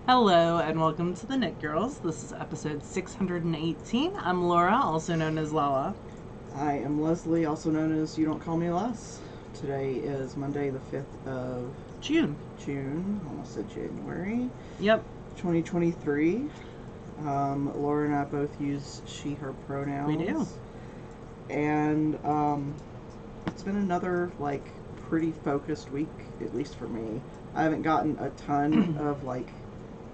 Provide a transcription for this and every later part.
Hello and welcome to the Knit Girls. This is episode 618. I'm Laura, also known as Lala. I am Leslie, also known as You Don't Call Me Les. Today is Monday the 5th of June. Almost said January. Yep. 2023. Laura and I both use she, her pronouns. We do. And it's been another, pretty focused week, at least for me. I haven't gotten a ton of,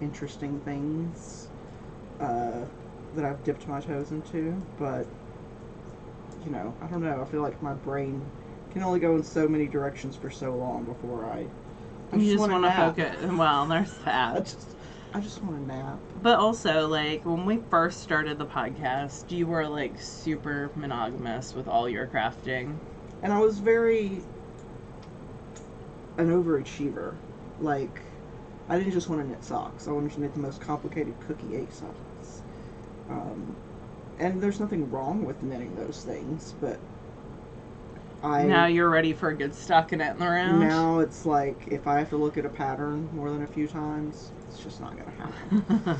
interesting things that I've dipped my toes into, but I don't know. I feel like my brain can only go in so many directions for so long before I You just want to nap. focus. Well, there's that. I just want to nap. But also, when we first started the podcast, you were super monogamous with all your crafting. And I was very an overachiever. I didn't just want to knit socks. I wanted to knit the most complicated cookie egg socks. And there's nothing wrong with knitting those things, but now you're ready for a good stockinette in the round? Now it's if I have to look at a pattern more than a few times, it's just not going to happen.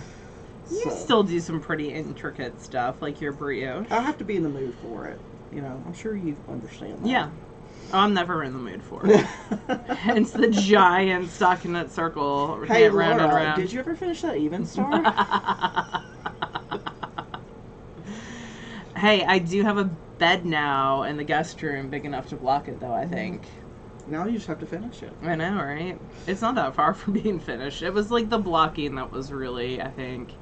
You still do some pretty intricate stuff, like your brioche. I have to be in the mood for it. I'm sure you understand that. Yeah. Oh, I'm never in the mood for it. It's the giant stockinette circle. Hey, round Laura, and round. did you ever finish that Even Star? Hey, I do have a bed now in the guest room big enough to block it, though, I think. Now you just have to finish it. I know, right? It's not that far from being finished. It was the blocking that was really, I think.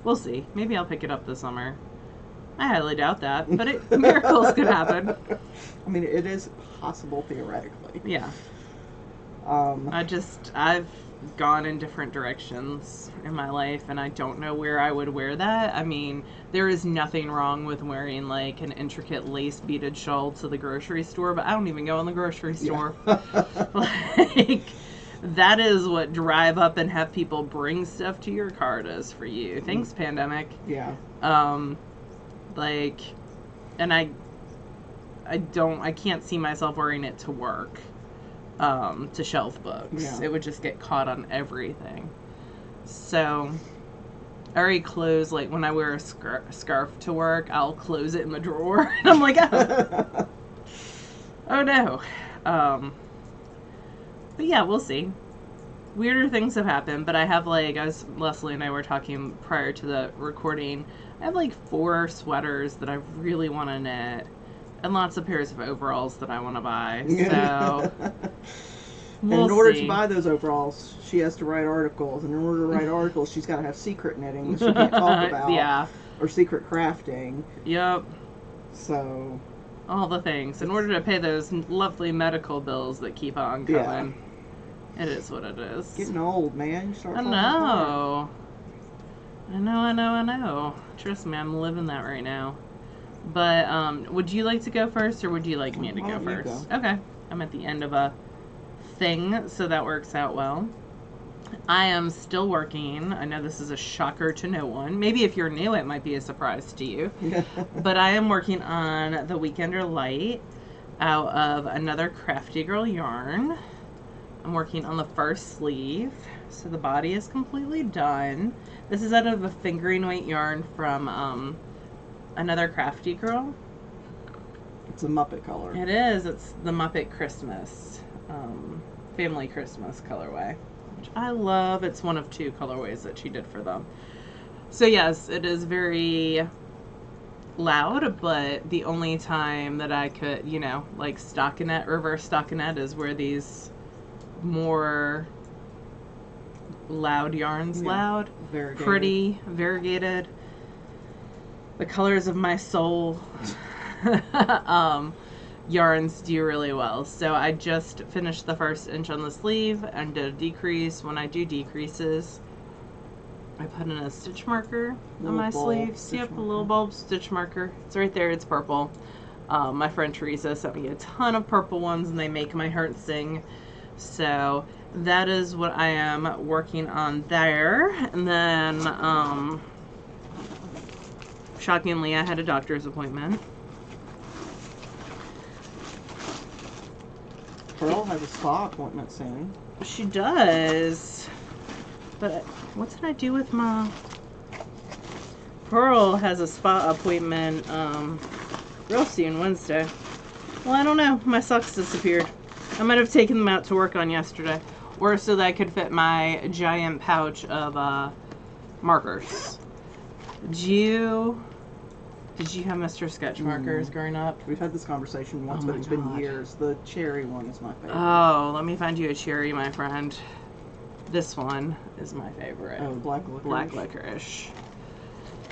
We'll see. Maybe I'll pick it up this summer. I highly doubt that, but miracles could happen. I mean, it is possible theoretically. Yeah. I've gone in different directions in my life, and I don't know where I would wear that. I mean, there is nothing wrong with wearing an intricate lace beaded shawl to the grocery store, but I don't even go in the grocery store. Yeah. That is what drive up and have people bring stuff to your car does for you. Thanks, pandemic. Yeah. And I can't see myself wearing it to work, to shelf books. Yeah. It would just get caught on everything. So I already close, when I wear a scarf to work, I'll close it in the drawer. And I'm like, oh, oh no. But yeah, we'll see. Weirder things have happened, but I have as Leslie and I were talking prior to the recording, I have 4 sweaters that I really want to knit, and lots of pairs of overalls that I want to buy. So we'll and in order see. to buy those overalls, she has to write articles, and in order to write articles, she's got to have secret knitting that she can't talk about. Yeah. Or secret crafting. Yep. So all the things in order to pay those lovely medical bills that keep on coming. Yeah. It is what it is. Getting old, man. You start I know. I know. Trust me, I'm living that right now. But would you like to go first, or would you like me to go first? Go. Okay. I'm at the end of a thing, so that works out well. I am still working. I know this is a shocker to no one. Maybe if you're new, it might be a surprise to you. But I am working on the Weekender Light out of another Crafty Girl yarn. I'm working on the first sleeve, so the body is completely done. This is out of a fingering weight yarn from another Crafty Girl. It's a Muppet color. It is. It's the Muppet Christmas, Family Christmas colorway, which I love. It's one of 2 colorways that she did for them. So yes, it is very loud, but the only time that I could, stockinette, reverse stockinette is where these more loud yarns, variegated. Pretty, variegated, the colors of my soul, yarns do really well. So I just finished the first inch on the sleeve and did a decrease. When I do decreases, I put in a stitch marker on my sleeves. Yep, a little bulb stitch marker. It's right there. It's purple. My friend Teresa sent me a ton of purple ones, and they make my heart sing. So that is what I am working on there. And then, shockingly, I had a doctor's appointment. Pearl has a spa appointment soon. She does. But what did I do with my... Pearl has a spa appointment real soon, Wednesday. Well, I don't know. My socks disappeared. I might have taken them out to work on yesterday. Or so that I could fit my giant pouch of markers. Did you have Mr. Sketch markers growing up? We've had this conversation once, Oh but my it's been God. years. The cherry one is my favorite. Oh, let me find you a cherry, my friend. This one is my favorite. Oh, black licorice. Black licorice.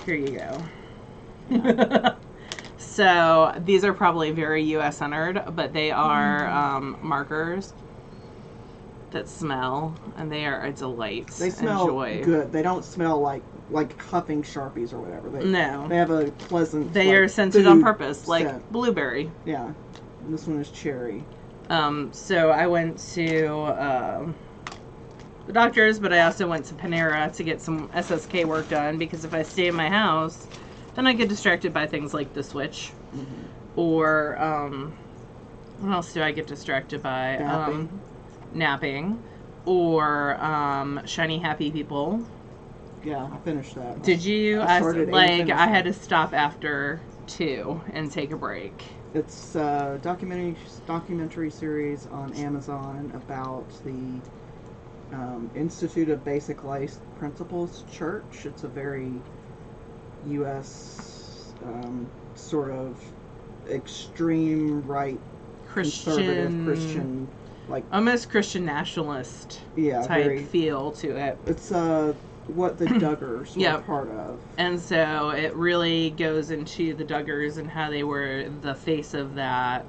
Here you go. Yeah. So these are probably very U.S. centered, but they are markers that smell, and they are a delight. They smell and joy. good. They don't smell like huffing Sharpies or whatever. No. They have a pleasant. They are scented on purpose, like scent. blueberry. Yeah. And this one is cherry. So I went to the doctor's, but I also went to Panera to get some SSK work done, because if I stay in my house, then I get distracted by things like the Switch. Mm-hmm. Or what else do I get distracted by? Napping. Or Shiny Happy People. Yeah, I finished that. Did you? I started and finished I had it. to stop after 2 and take a break. It's a documentary series on Amazon about the Institute of Basic Life Principles Church. It's a very U.S. Sort of extreme right conservative Christian, like almost Christian nationalist type very, feel to it. It's what the Duggars were part of. And so it really goes into the Duggars and how they were the face of that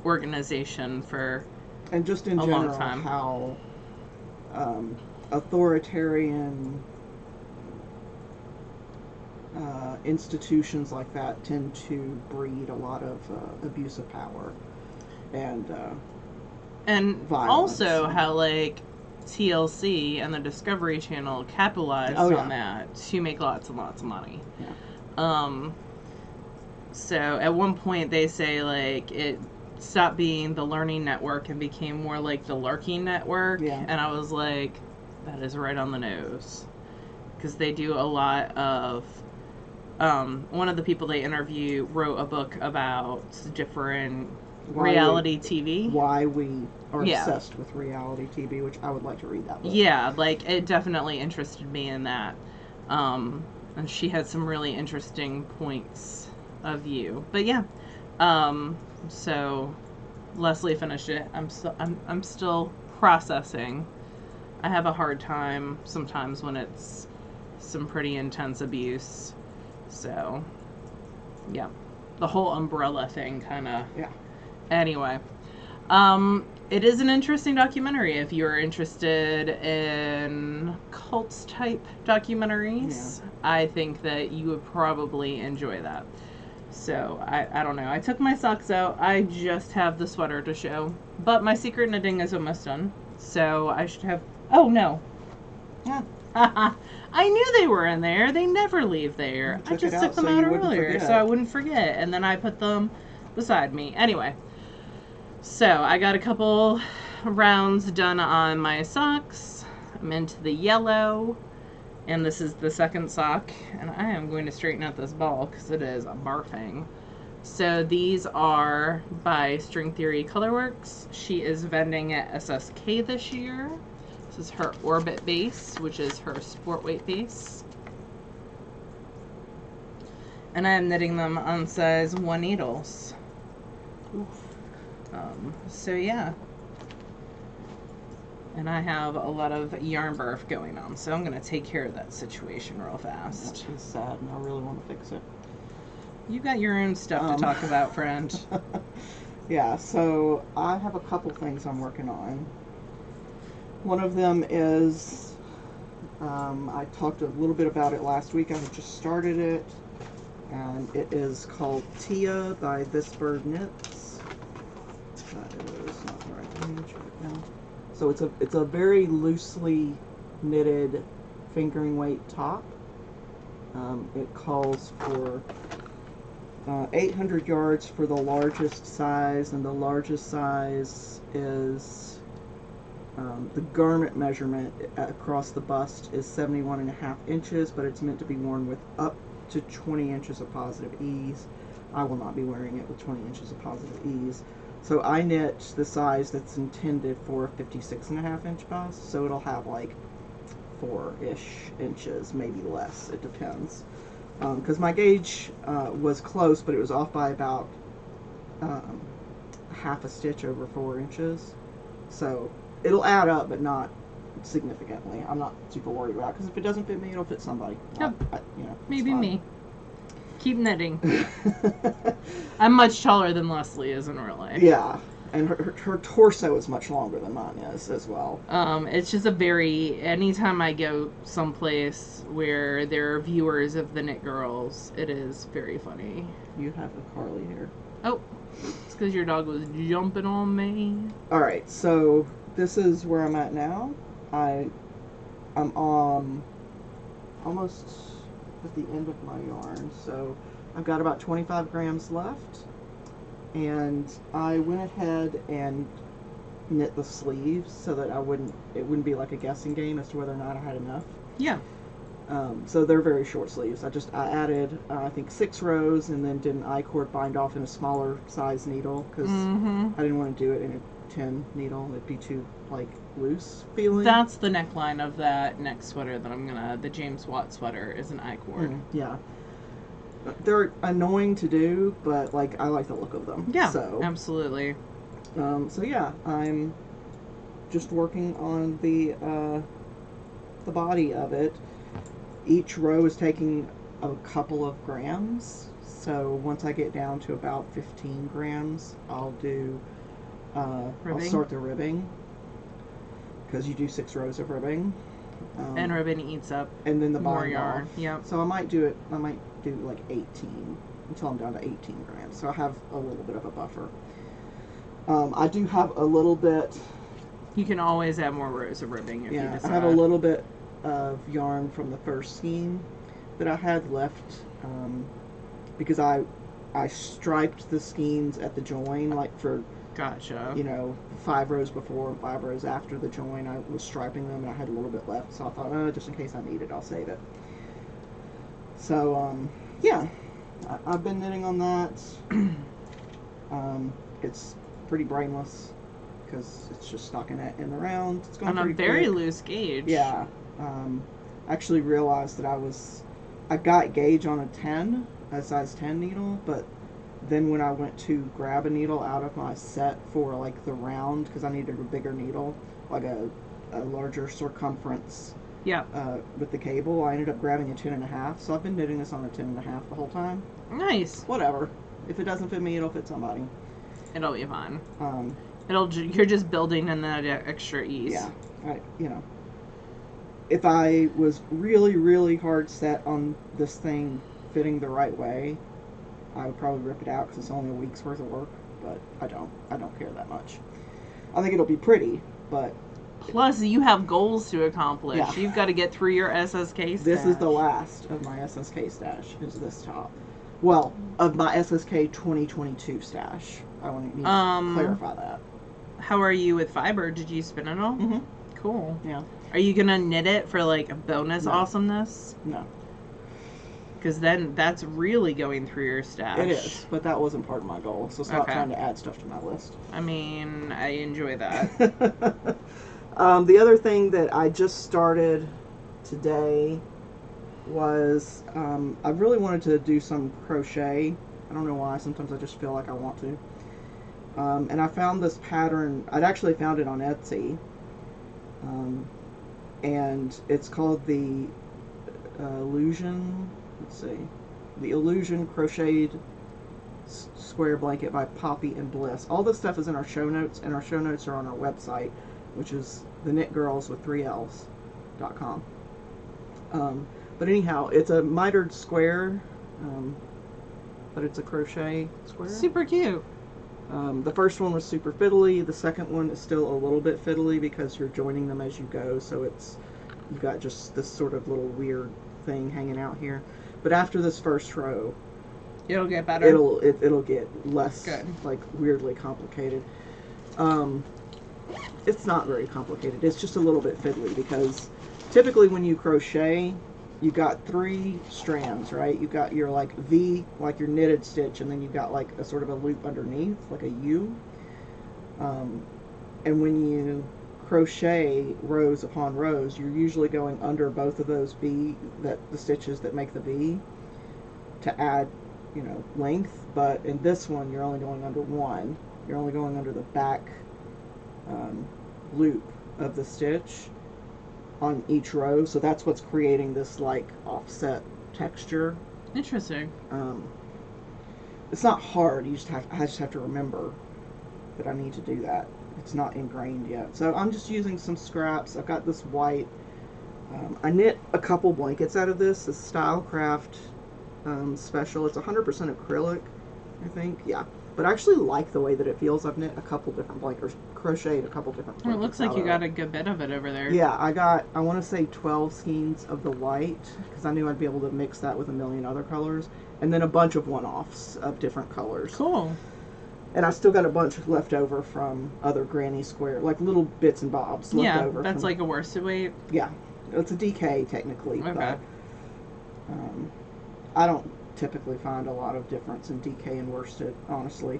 organization for and just in general long time. How authoritarian institutions like that tend to breed a lot of abuse of power and violence. Also how like TLC and the Discovery Channel capitalized on that to make lots and lots of money. Yeah. So at one point they say like it stopped being the Learning Network and became more like the Lurking Network. Yeah. And I was like, that is right on the nose, because they do a lot of one of the people they interview wrote a book about different reality TV. Why we are obsessed with reality TV, which I would like to read that book. Yeah, like it definitely interested me in that. And she had some really interesting points of view. But yeah, so Leslie finished it. I'm still processing. I have a hard time sometimes when it's some pretty intense abuse. So, yeah, the whole umbrella thing kind of. Yeah. Anyway, it is an interesting documentary if you're interested in cult type documentaries. Yeah. I think that you would probably enjoy that. So I don't know. I took my socks out. I just have the sweater to show, but my secret knitting is almost done. So I should have. Oh no. Yeah. I knew they were in there. They never leave there. I just took them out earlier so I wouldn't forget, and then I put them beside me. Anyway, so I got a couple rounds done on my socks. I'm into the yellow, and this is the second sock, and I am going to straighten out this ball because it is barfing. So these are by String Theory Colorworks. She is vending at SSK this year. This is her Orbit base, which is her sport weight base. And I am knitting them on size 1 needles. So yeah. And I have a lot of yarn barf going on, so I'm going to take care of that situation real fast. It's sad, and I really want to fix it. You got your own stuff to talk about, friend. Yeah, so I have a couple things I'm working on. One of them is, I talked a little bit about it last week. I just started it, and it is called Tia by This Bird Knits. That is not the right image right now. So it's a very loosely knitted fingering weight top. It calls for 800 yards for the largest size, and the largest size is The garment measurement across the bust is 71.5 inches, but it's meant to be worn with up to 20 inches of positive ease. I will not be wearing it with 20 inches of positive ease. So I knit the size that's intended for a 56.5 inch bust, so it'll have like 4-ish inches, maybe less, it depends. Because my gauge was close, but it was off by about half a stitch over 4 inches. So it'll add up, but not significantly. I'm not super worried about it, because if it doesn't fit me, it'll fit somebody. Yep. Maybe fine. me. Keep knitting. I'm much taller than Leslie is in real life. Yeah, and her torso is much longer than mine is as well. It's just anytime I go someplace where there are viewers of the Knit Girls, it is very funny. You have a Carly hair. Oh, it's because your dog was jumping on me. Alright, so this is where I'm at now. I'm almost at the end of my yarn, so I've got about 25 grams left, and I went ahead and knit the sleeves so that it wouldn't be like a guessing game as to whether or not I had enough. Yeah. So they're very short sleeves. I added I think 6 rows, and then did an I-cord bind off in a smaller size needle, because I didn't want to do it in a 10 needle. It'd be too like loose feeling. That's the neckline of that next sweater that the James Watt sweater is an I-cord. Yeah. They're annoying to do, but like I like the look of them. Yeah, so absolutely. So yeah, I'm just working on the body of it. Each row is taking a couple of grams. So once I get down to about 15 grams, I'll do I'll start the ribbing, because you do 6 rows of ribbing. And ribbon eats up and then the more bind yarn. off. Yeah. So I might do like 18 until I'm down to 18 grams. So I have a little bit of a buffer. I do have a little bit. You can always add more rows of ribbing if you decide. I have a little bit of yarn from the first skein that I had left, because I striped the skeins at the join, like for gotcha. 5 rows before and 5 rows after the join. I was striping them, and I had a little bit left, so I thought, just in case I need it, I'll save it. So yeah, I've been knitting on that. It's pretty brainless, because it's just stockinette in the round. It's going on a very loose gauge. Yeah. I actually realized that I got gauge on a size 10 needle, but then when I went to grab a needle out of my set for like the round, because I needed a bigger needle, like a larger circumference. Yeah. With the cable, I ended up grabbing a 10.5. So I've been knitting this on a 10.5 the whole time. Nice. Whatever. If it doesn't fit me, it'll fit somebody. It'll be fine. You're just building in that extra ease. Yeah. If I was really, really hard set on this thing fitting the right way, I would probably rip it out, because it's only a week's worth of work. But I don't care that much. I think it'll be pretty, but plus you have goals to accomplish. Yeah. You've got to get through your SSK stash. This is the last of my SSK stash, is this top. Well, of my SSK 2022 stash. I want to clarify that. How are you with fiber? Did you spin it all? Mm-hmm. Cool. Yeah. Are you gonna knit it for like a bonus awesomeness? No. Because then that's really going through your stash. It is, but that wasn't part of my goal, so stop trying to add stuff to my list. I mean, I enjoy that. The other thing that I just started today was I really wanted to do some crochet. I don't know why. Sometimes I just feel like I want to. And I found this pattern. I'd actually found it on Etsy. And it's called the Illusion. Let's see. The Illusion Crocheted Square Blanket by Poppy and Bliss. All this stuff is in our show notes, and our show notes are on our website, which is TheKnitGirlls with 3Ls.com. But anyhow, it's a mitered square, but it's a crochet square. Super cute. The first one was super fiddly. The second one is still a little bit fiddly because you're joining them as you go, so you've got just this sort of little weird thing hanging out here. But after this first row, it'll get better. It'll get less good, like weirdly complicated. It's not very complicated. It's just a little bit fiddly because typically when you crochet, you got 3 strands, right? You got your like V, like your knitted stitch, and then you got like a sort of a loop underneath, like a U. And when you crochet rows upon rows, you're usually going under both of those the stitches that make the V to add, length. But in this one, you're only going under one. You're only going under the back loop of the stitch on each row, so that's what's creating this like offset texture. Interesting. It's not hard. I just have to remember that I need to do that. It's not ingrained yet. So I'm just using some scraps. I've got this white. I knit a couple blankets out of this. This Stylecraft special. It's 100% acrylic, I think. Yeah. But I actually like the way that it feels. I've knit a couple different blankets, crocheted a couple different blankets. It looks like you got a good bit of it over there. Yeah, I want to say 12 skeins of the white, because I knew I'd be able to mix that with a million other colors. And then a bunch of one-offs of different colors. Cool. And I still got a bunch left over from other granny square, like little bits and bobs left over. Yeah, that's like a worsted weight. Yeah, it's a DK technically. Okay. But, I don't typically find a lot of difference in DK and worsted, honestly.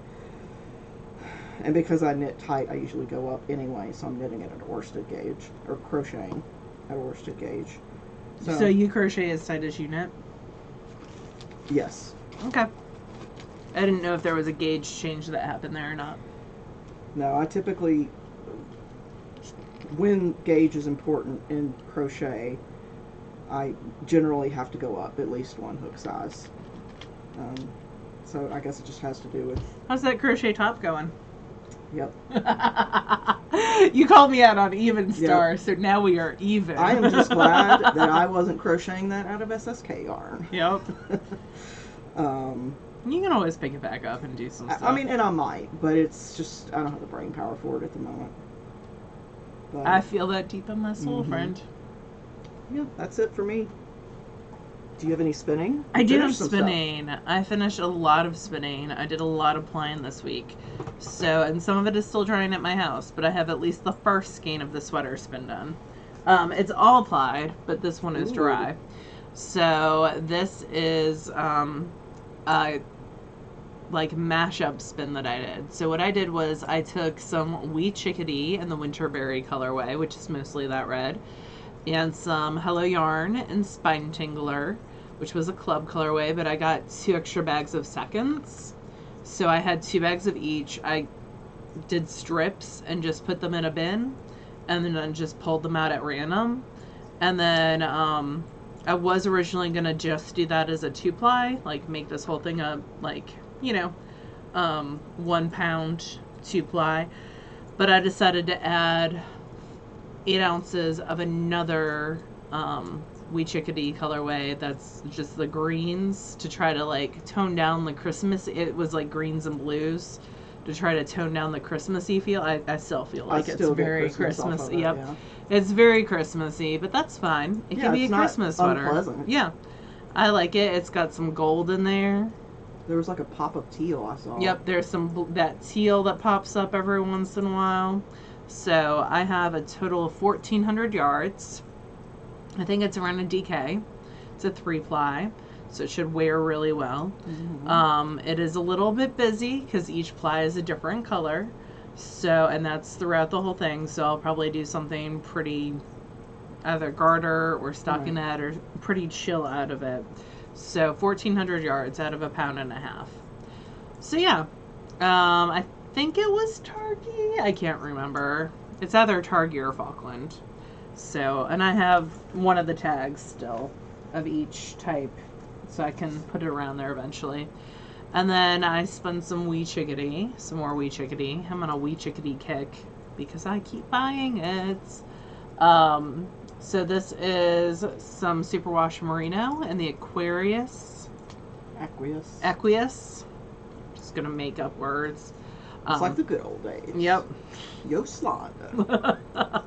And because I knit tight, I usually go up anyway, so I'm knitting it at a worsted gauge, or crocheting at a worsted gauge. So you crochet as tight as you knit? Yes. Okay. I didn't know if there was a gauge change that happened there or not. No, I typically, when gauge is important in crochet, I generally have to go up at least one hook size. So I guess it just has to do with... How's that crochet top going? Yep. You called me out on Even Star, Yep. so now we are even. I am just glad that I wasn't crocheting that out of SSK yarn. Yep. You can always pick it back up and do some stuff. I mean, and I might, but it's just, I don't have the brain power for it at the moment. But, I feel that deep in my soul, friend. Yeah, that's it for me. Do you have any spinning? I do have spinning. I finished a lot of spinning. I did a lot of plying this week. So, and some of it is still drying at my house, but I have at least the first skein of the sweater spin done. It's all plied, but this one is dry. So this is like mashup spin that I did. So what I did was I took some Wee Chickadee in the Winterberry colorway, which is mostly that red, and some Hello Yarn and Spine Tingler, which was a club colorway, but I got 2 extra bags of seconds. So I had 2 bags of each. I did strips and just put them in a bin, and then I just pulled them out at random. And then I was originally gonna just do that as a 2-ply, like make this whole thing a, like, 1 pound 2-ply, but I decided to add 8 ounces of another Wee Chickadee colorway that's just the greens, to try to like tone down the Christmas. It was like greens and blues to try to tone down the Christmassy feel. I still feel like it's very Christmas. Yep. Yeah. It's very Christmassy, but that's fine. It can be a Christmas sweater. Unpleasant. Yeah. I like it. It's got some gold in there. There was like a pop of teal I saw. Yep, there's some that teal that pops up every once in a while. So I have a total of 1,400 yards. I think it's around a DK. It's a 3-ply, so it should wear really well. It is a little bit busy because each ply is a different color. So, and that's throughout the whole thing. So I'll probably do something pretty, either garter or stockinette or pretty chill out of it. So 1,400 yards out of 1.5 pounds. So yeah, I think it was Targhee. I can't remember. It's either Targhee or Falkland. So, and I have one of the tags still of each type, so I can put it around there eventually. And then I spun some Wee Chickadee, some more Wee Chickadee. I'm on a Wee Chickadee kick because I keep buying it. So this is some Superwash Merino and the Aqueous. Just gonna make up words. It's like the good old days. Yep. Yo slanda.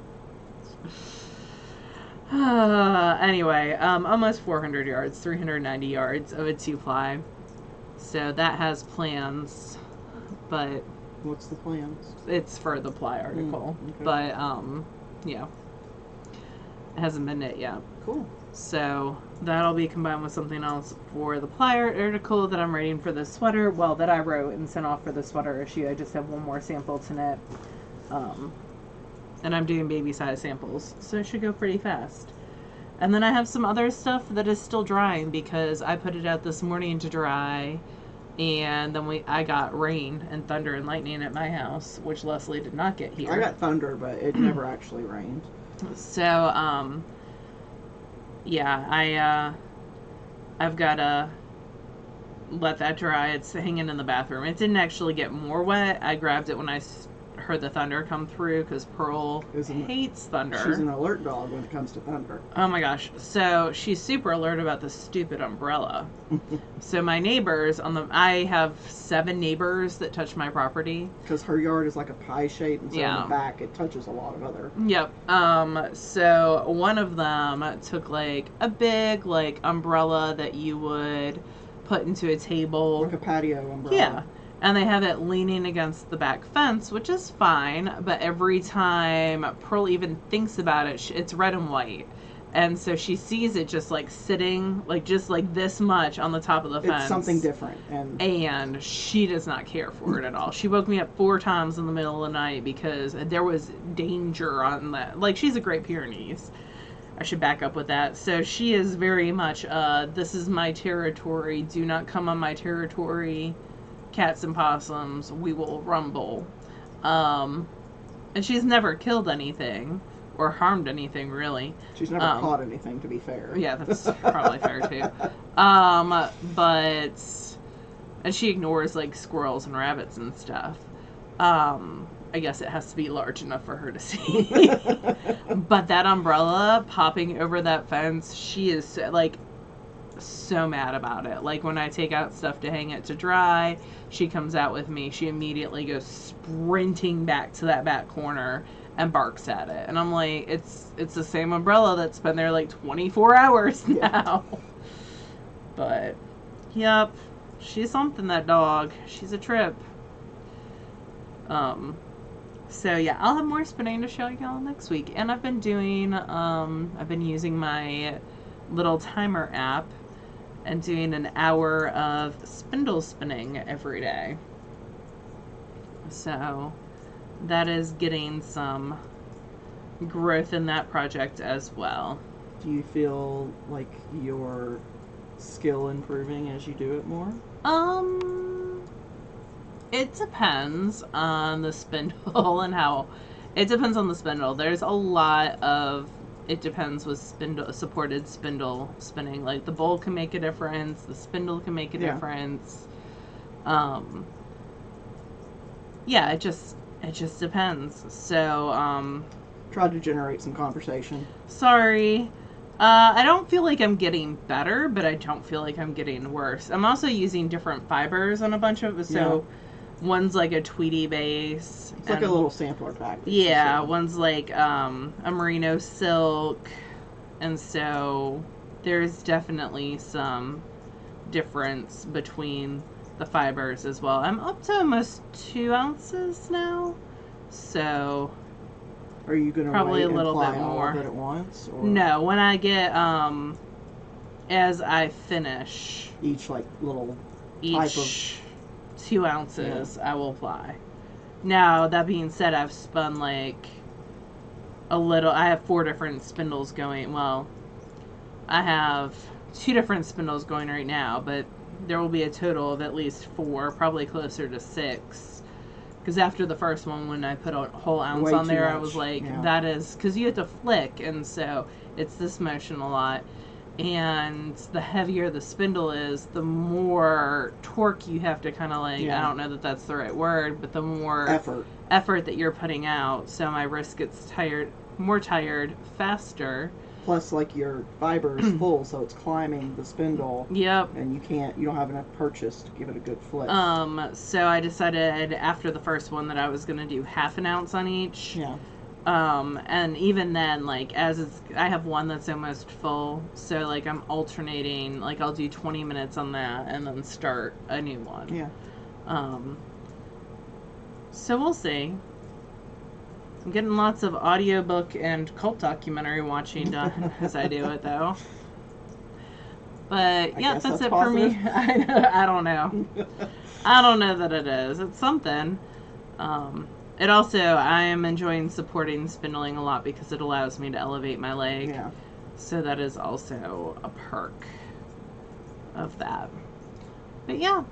Anyway, almost 400 yards, 390 yards of a 2-ply. So that has plans, but What's the plans? It's for the ply article. Okay. But, yeah. It hasn't been knit yet. Cool. So that'll be combined with something else for the ply article that I'm writing for the sweater. Well, that I wrote and sent off for the sweater issue. I just have one more sample to knit. And I'm doing baby size samples, so it should go pretty fast. And then I have some other stuff that is still drying because I put it out this morning to dry, and then I got rain and thunder and lightning at my house, which Leslie did not get here. I got thunder, but it never actually rained. So, yeah, I've got to let that dry. It's hanging in the bathroom. It didn't actually get more wet. I grabbed it when I heard the thunder come through because Pearl hates thunder. She's an alert dog when it comes to thunder. Oh my gosh. So she's super alert about this stupid umbrella. So my neighbors I have 7 neighbors that touch my property. Because her yard is like a pie shape, and so in the back it touches a lot of other. Yep. So one of them took like a big like umbrella that you would put into a table. Like a patio umbrella. Yeah. And they have it leaning against the back fence, which is fine. But every time Pearl even thinks about it, it's red and white. And so she sees it just like sitting, like just like this much on the top of the fence. It's something different. And she does not care for it at all. She woke me up 4 times in the middle of the night because there was danger on that. Like, she's a Great Pyrenees. I should back up with that. So she is very much, this is my territory. Do not come on my territory. Cats and possums, we will rumble. And she's never killed anything or harmed anything, really. She's never caught anything, to be fair. Yeah, that's probably fair too. And she ignores like squirrels and rabbits and stuff. I guess it has to be large enough for her to see. But that umbrella popping over that fence, she is like so mad about it. Like when I take out stuff to hang it to dry, she comes out with me. She immediately goes sprinting back to that back corner and barks at it. And I'm like, it's the same umbrella that's been there like 24 hours now. Yeah. But, yep, she's something, that dog. She's a trip. So yeah, I'll have more spinning to show y'all next week. And I've been doing, I've been using my little timer app and doing an hour of spindle spinning every day. So that is getting some growth in that project as well. Do you feel like your skill improving as you do it more? It depends on the spindle and how. It depends on the spindle. There's a lot of. It depends with supported spindle spinning. Like the bowl can make a difference. The spindle can make a difference. Yeah, it just depends. So tried to generate some conversation. Sorry. I don't feel like I'm getting better, but I don't feel like I'm getting worse. I'm also using different fibers on a bunch of so one's like a Tweety base. It's like a little sampler pack. Yeah, one's like a merino silk. And so there's definitely some difference between the fibers as well. I'm up to almost 2 ounces now. So are you going to probably a little bit more all of it at once? Or? No, when I get as I finish each like little type of 2 ounces, I will apply. Now, that being said, I've spun like a little. I have 4 different spindles going. Well, I have 2 different spindles going right now, but there will be a total of at least 4, probably closer to 6. Because after the first one, when I put a whole ounce Way on there, much. I was like, that is, because you have to flick, and so it's this motion a lot. And the heavier the spindle is, the more torque you have to kind of like, I don't know that that's the right word, but the more effort that you're putting out. So my wrist gets more tired faster. Plus, like, your fiber is full, so it's climbing the spindle. Yep. And you don't have enough purchase to give it a good flick. So I decided after the first one that I was going to do half an ounce on each. Yeah. And even then, like, I have one that's almost full, so, like, I'm alternating, like, I'll do 20 minutes on that and then start a new one. Yeah. So we'll see. I'm getting lots of audiobook and cult documentary watching done as I do it, though. But yeah, that's it positive. for me. I don't know. I don't know that it is. It's something. It also, I am enjoying supporting spindling a lot because it allows me to elevate my leg. Yeah. So that is also a perk of that. But yeah,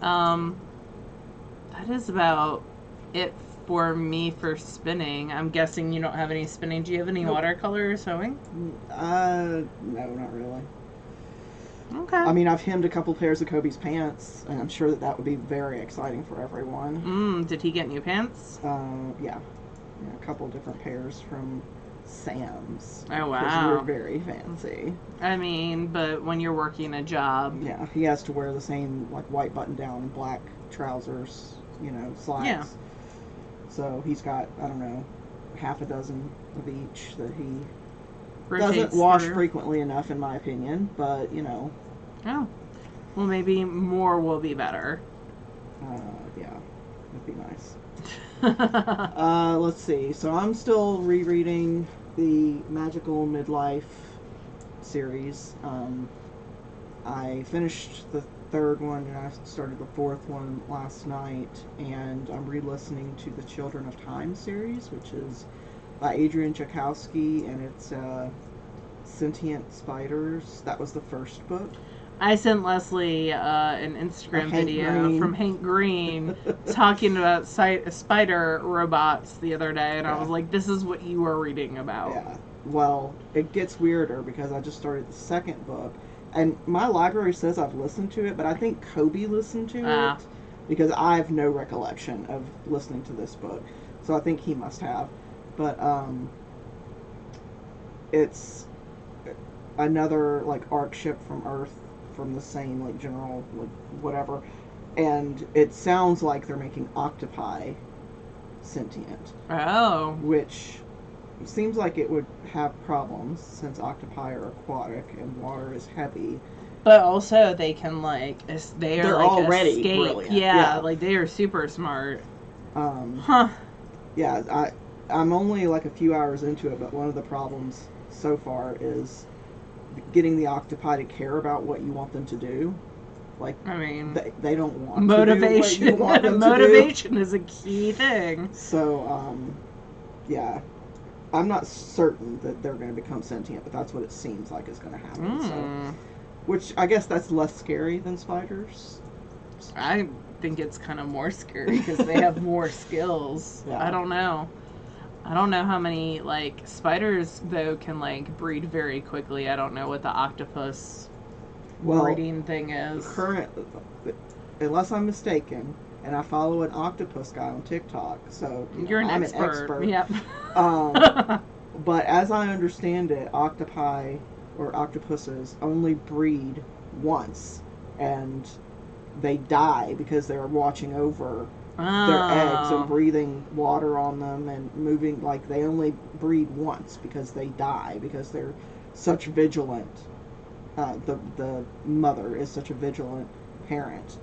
that is about it for me for spinning. I'm guessing you don't have any spinning. Do you have any watercolor or sewing? No, not really. Okay. I mean, I've hemmed a couple pairs of Kobe's pants, and I'm sure that would be very exciting for everyone. Did he get new pants? Yeah, a couple different pairs from Sam's. Oh, wow. Because we're very fancy. I mean, but when you're working a job. Yeah, he has to wear the same, like, white button-down and black trousers, slacks. Yeah. So he's got, I don't know, half a dozen of each that he Rotates doesn't wash through. frequently enough, in my opinion, but, Oh. Well, maybe more will be better. Yeah, that'd be nice. Let's see. So I'm still rereading the Magical Midlife series. I finished the third one and I started the fourth one last night, and I'm re-listening to the Children of Time series, which is by Adrian Tchaikovsky, and it's Sentient Spiders. That was the first book. I sent Leslie an Instagram video Green. from Hank Green talking about spider robots the other day, and I was like, this is what you were reading about. Yeah. Well, it gets weirder because I just started the second book, and my library says I've listened to it, but I think Kobe listened to it because I have no recollection of listening to this book. So I think he must have. But it's another, like, arc ship from Earth from the same, like, general, like, whatever. And it sounds like they're making octopi sentient. Oh. Which seems like it would have problems since octopi are aquatic and water is heavy. But also they can, like, they're like already escape. brilliant. Yeah, like they are super smart. Yeah, I'm only like a few hours into it, but one of the problems so far is getting the octopi to care about what you want them to do. Like, I mean, they don't want motivation. To do what you want them motivation to do. is a key thing. So, yeah, I'm not certain that they're going to become sentient, but that's what it seems like is going to happen. So, which I guess that's less scary than spiders. I think it's kind of more scary because they have more skills. Yeah. I don't know how many, like, spiders though can, like, breed very quickly. I don't know what the octopus breeding thing is. Unless I'm mistaken, and I follow an octopus guy on TikTok, so You're an I'm expert. an expert. Yep. But as I understand it, octopi or octopuses only breed once, and they die because they're watching over their eggs and breathing water on them and moving. Like, they only breed once because they die because they're such vigilant. The mother is such a vigilant parent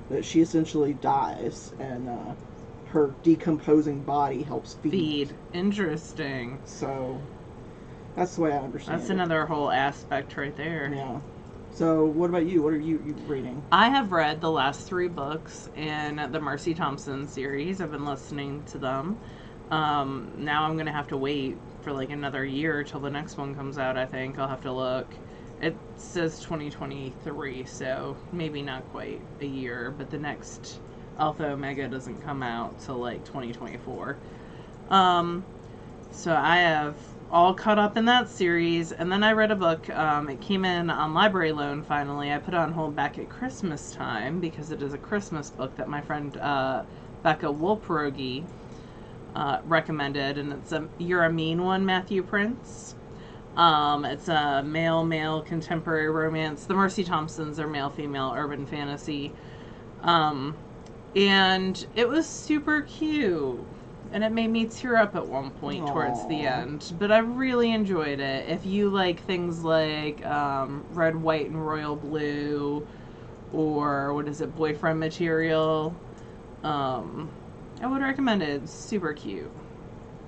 that she essentially dies, and her decomposing body helps feed. Interesting. So that's the way I understand That's it. another whole aspect right there. Yeah. So what about you? What are you reading? I have read the last 3 books in the Mercy Thompson series. I've been listening to them. Now I'm going to have to wait for like another year till the next one comes out, I think. I'll have to look. It says 2023, so maybe not quite a year, but the next Alpha Omega doesn't come out till like 2024. So I have all caught up in that series, and then I read a book. It came in on library loan finally. I put it on hold back at Christmas time because it is a Christmas book that my friend Becca Wolperogi recommended, and it's You're a Mean One, Matthew Prince. It's a male contemporary romance. The Mercy Thompsons are male-female urban fantasy. And it was super cute. And it made me tear up at one point towards the end. But I really enjoyed it. If you like things like Red, White, and Royal Blue, or what is it, Boyfriend Material, I would recommend it. It's super cute.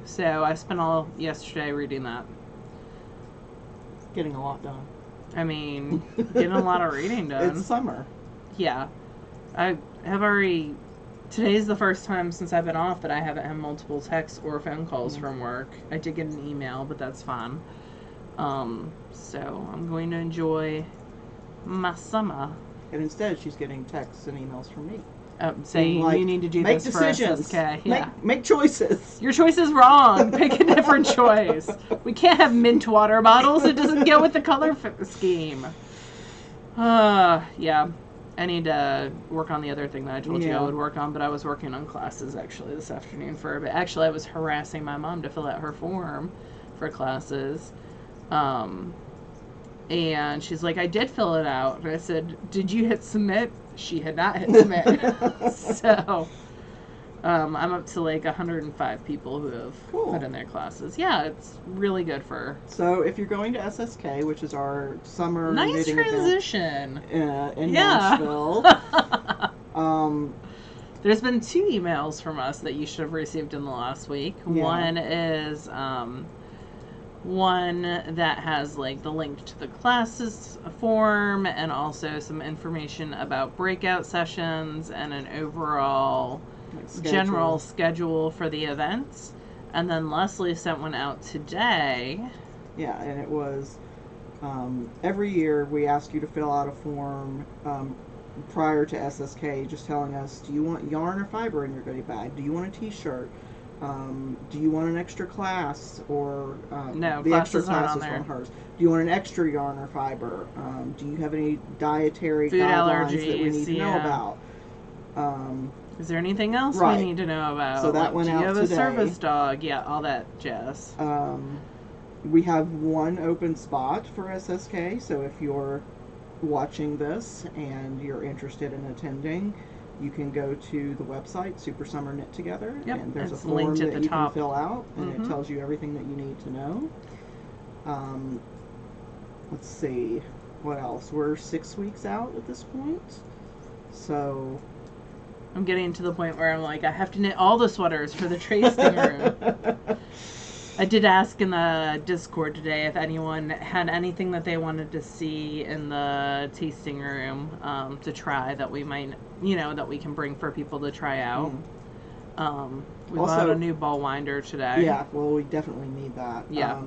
So I spent all yesterday reading that. Getting a lot done. I mean, getting a lot of reading done. It's summer. Yeah. I have already... Today's the first time since I've been off that I haven't had multiple texts or phone calls from work. I did get an email, but that's fine. So I'm going to enjoy my summer. And instead, she's getting texts and emails from me. Saying, like, you need to do make this decisions. for SSK. Yeah. Make choices. Your choice is wrong. Pick a different choice. We can't have mint water bottles. It doesn't go with the color scheme. Yeah. I need to work on the other thing that I told you I would work on, but I was working on classes actually this afternoon for a bit. Actually, I was harassing my mom to fill out her form for classes. And she's like, I did fill it out. And I said, did you hit submit? She had not hit submit. So, I'm up to like 105 people who have put in their classes. Yeah, it's really good for... So, if you're going to SSK, which is our summer nice knitting transition event in Nashville. There's been 2 emails from us that you should have received in the last week. Yeah. One is... one that has like the link to the classes form and also some information about breakout sessions and an overall general schedule for the events. And then Leslie sent one out today. Yeah, and it was every year we ask you to fill out a form prior to SSK, just telling us, do you want yarn or fiber in your goodie bag? Do you want a t-shirt? Do you want an extra class or no, the extra class classes is on from hers? Do you want an extra yarn or fiber? Do you have any dietary food guidelines allergies that we need to know about? Is there anything else right. we need to know about? So that went out today. Do you have a service dog? Yeah, all that jazz. We have one open spot for SSK, so if you're watching this and you're interested in attending, you can go to the website, Super Summer Knit Together, and there's a form that you can fill out, and it tells you everything that you need to know. Let's see, what else? We're 6 weeks out at this point, so... I'm getting to the point where I'm like, I have to knit all the sweaters for the tasting room. I did ask in the Discord today if anyone had anything that they wanted to see in the tasting room to try that we might, that we can bring for people to try out. We bought a new ball winder today. Yeah, well, we definitely need that. Yeah.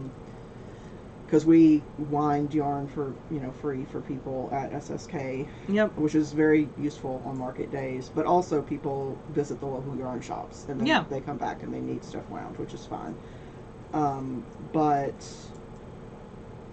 Because we wind yarn for, free for people at SSK. Yep. Which is very useful on market days. But also people visit the local yarn shops. And then they come back and they need stuff wound, which is fine. But,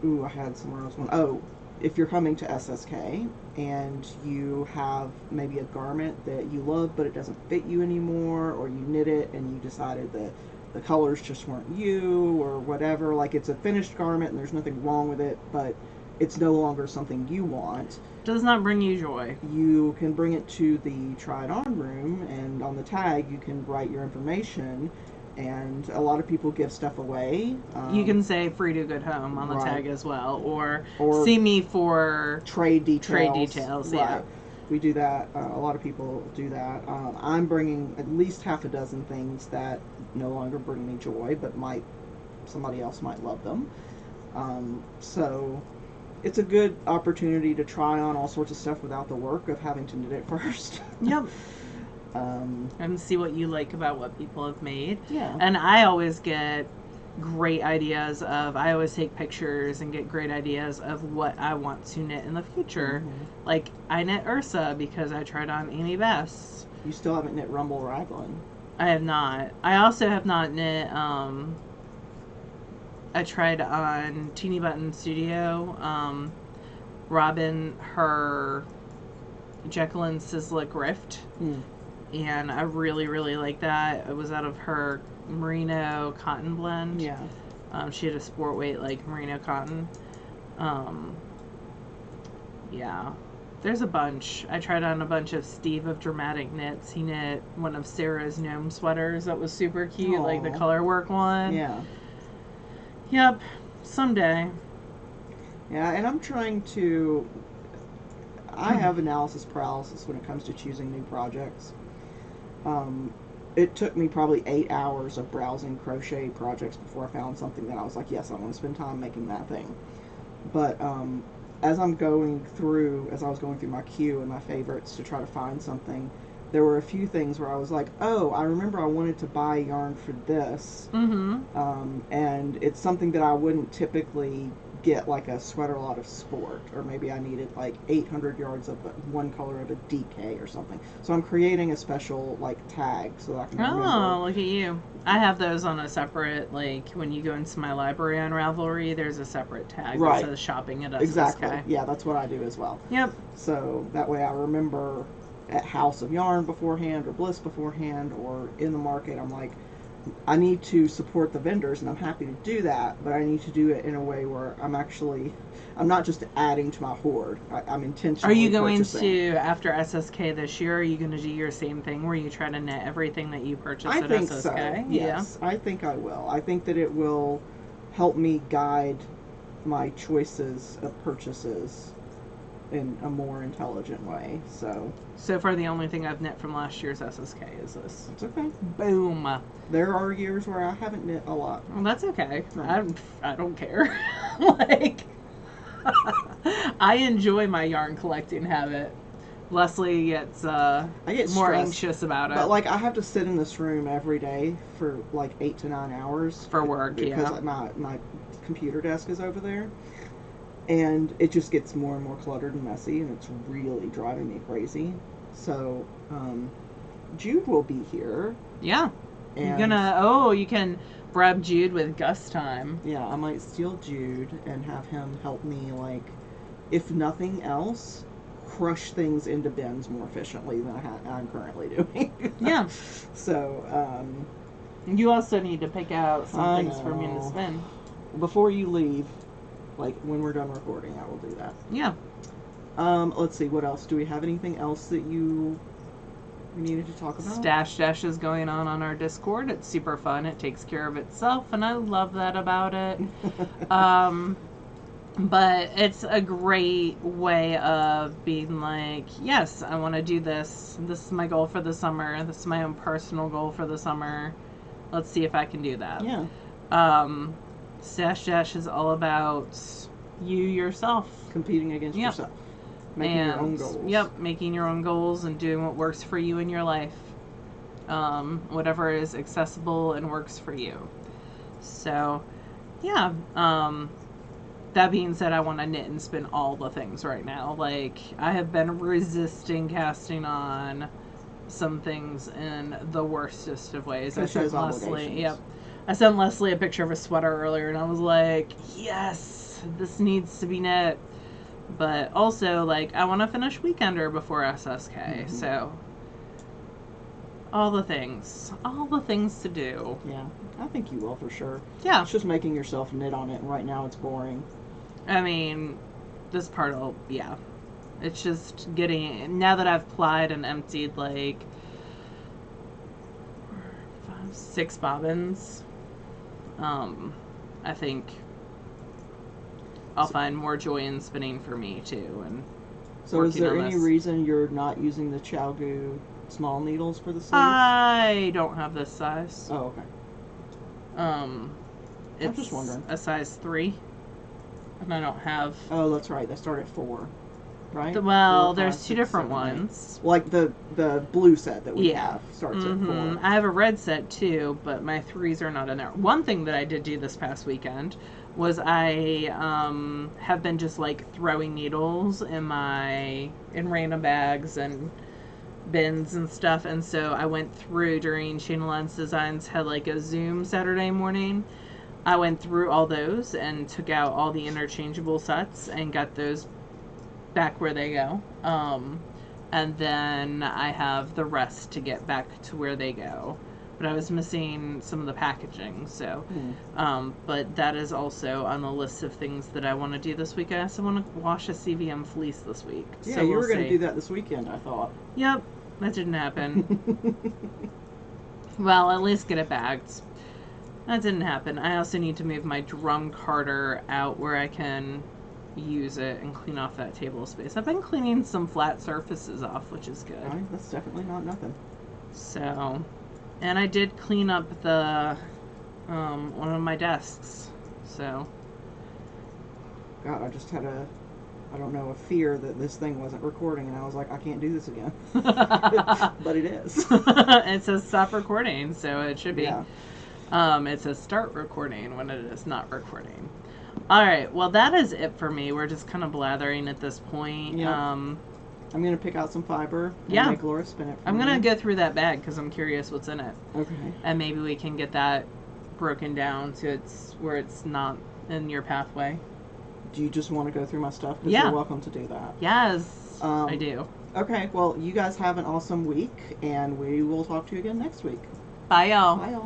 I had somewhere else one. Oh, if you're coming to SSK and you have maybe a garment that you love but it doesn't fit you anymore, or you knit it and you decided that the colors just weren't you or whatever, like it's a finished garment and there's nothing wrong with it, but it's no longer something you want. Does not bring you joy. You can bring it to the try it on room, and on the tag you can write your information. And a lot of people give stuff away. You can say free to good home on the tag as well. Or see me for trade details. Yeah. Right. We do that. A lot of people do that. I'm bringing at least half a dozen things that no longer bring me joy, but somebody else might love them. So it's a good opportunity to try on all sorts of stuff without the work of having to knit it first. Yep. And see what you like about what people have made. Yeah. And I always get great ideas I always take pictures and get great ideas of what I want to knit in the future. Mm-hmm. Like, I knit Ursa because I tried on Amy Bess. You still haven't knit Rumble Raglan. I have not. I also have not knit, I tried on Teeny Button Studio, Robin, her Jekyll and Sizzla Grift. And I really, really like that. It was out of her merino cotton blend. Yeah. She had a sport weight, like, merino cotton. Yeah. There's a bunch. I tried on a bunch of Steve of Dramatic Knits. He knit one of Sarah's gnome sweaters that was super cute, like the color work one. Yeah. Yep. Someday. Yeah, and I'm trying to... I have analysis paralysis when it comes to choosing new projects. it took me probably 8 hours of browsing crochet projects before I found something that I was like, yes, I want to spend time making that thing. But as I was going through my queue and my favorites to try to find something, there were a few things where I was like, oh, I remember I wanted to buy yarn for this. And it's something that I wouldn't typically get, like a sweater lot of sport, or maybe I needed like 800 yards of one color of a DK or something. So I'm creating a special like tag so that I can remember. Oh, look at you. I have those on a separate, like, when you go into my library on Ravelry, there's a separate tag Right. that says shopping at SSK. Exactly. Yeah, that's what I do as well. Yep. So that way I remember at House of Yarn beforehand, or Bliss beforehand, or in the market. I'm like, I need to support the vendors, and I'm happy to do that, but I need to do it in a way where I'm not just adding to my hoard. I'm intentionally Are you going purchasing. to, after SSK this year, are you going to do your same thing where you try to net everything that you purchase I at think SSK? so. Yes, I think I will. I think that it will help me guide my choices of purchases in a more intelligent way. So far, the only thing I've knit from last year's SSK is this. It's okay. Boom. There are years where I haven't knit a lot. Well, that's okay. Right. I don't care. Like, I enjoy my yarn collecting habit. Leslie gets I get more stressed, anxious about it. But like I have to sit in this room every day for like 8 to 9 hours for work, because yeah. my computer desk is over there, and it just gets more and more cluttered and messy, and it's really driving me crazy. So Jude will be here. Yeah. You can bribe Jude with Gus time. Yeah, I might steal Jude and have him help me, like, if nothing else, crush things into bins more efficiently than I'm currently doing. Yeah. So, you also need to pick out some things for me to spin. Before you leave, like, when we're done recording, I will do that. Yeah. Let's see, what else? Do we have anything else that we needed to talk about? Stash Dash is going on our Discord. It's super fun. It takes care of itself, and I love that about it. But it's a great way of being like, yes, I want to do this. This is my goal for the summer. This is my own personal goal for the summer. Let's see if I can do that. Yeah. Stash Dash is all about you yourself. Competing against yourself. Making your own goals. Yep, making your own goals and doing what works for you in your life. Whatever is accessible and works for you. So, yeah. That being said, I want to knit and spin all the things right now. Like, I have been resisting casting on some things in the worstest of ways. I sent Leslie a picture of a sweater earlier, and I was like, yes, this needs to be knit. But also, like, I want to finish Weekender before SSK. Mm-hmm. So, all the things to do. Yeah, I think you will for sure. Yeah. It's just making yourself knit on it, and right now it's boring. I mean, this part it's just getting, now that I've plied and emptied like 6 bobbins, I think I'll find more joy in spinning for me too. And so is there any reason you're not using the Chalgu small needles for the sleeves? I don't have this size. Oh, okay. I'm just wondering. A size 3. And I don't have... Oh, that's right. They start at 4, right? Well, there's 2 different ones. Like the blue set that we have starts at 4. I have a red set too, but my 3s are not in there. One thing that I did do this past weekend was I have been just like throwing needles in random bags and bins and stuff, and so I went through during Shayna Lens Designs had like a Zoom Saturday morning. I went through all those and took out all the interchangeable sets and got those back where they go. And then I have the rest to get back to where they go. But I was missing some of the packaging, so. But that is also on the list of things that I want to do this week. I also want to wash a CVM fleece this week. Yeah, so you were going to do that this weekend, I thought. Yep, that didn't happen. Well, at least get it bagged. That didn't happen. I also need to move my drum carder out where I can use it and clean off that table space. I've been cleaning some flat surfaces off, which is good. Right, that's definitely not nothing. So, And I did clean up the one of my desks. So. God, I just had I don't know, a fear that this thing wasn't recording, and I was like, I can't do this again. But it is. It says stop recording, so it should be. Yeah. It says start recording when it is not recording. All right, well, that is it for me. We're just kind of blathering at this point. Yeah. I'm going to pick out some fiber and Yeah. make Laura spin it for I'm me. going to go through that bag because I'm curious what's in it. Okay. And maybe we can get that broken down to where it's not in your pathway. Do you just want to go through my stuff? Because Yeah. you're welcome to do that. Yes, I do. Okay, well, you guys have an awesome week, and we will talk to you again next week. Bye, y'all. Bye, y'all.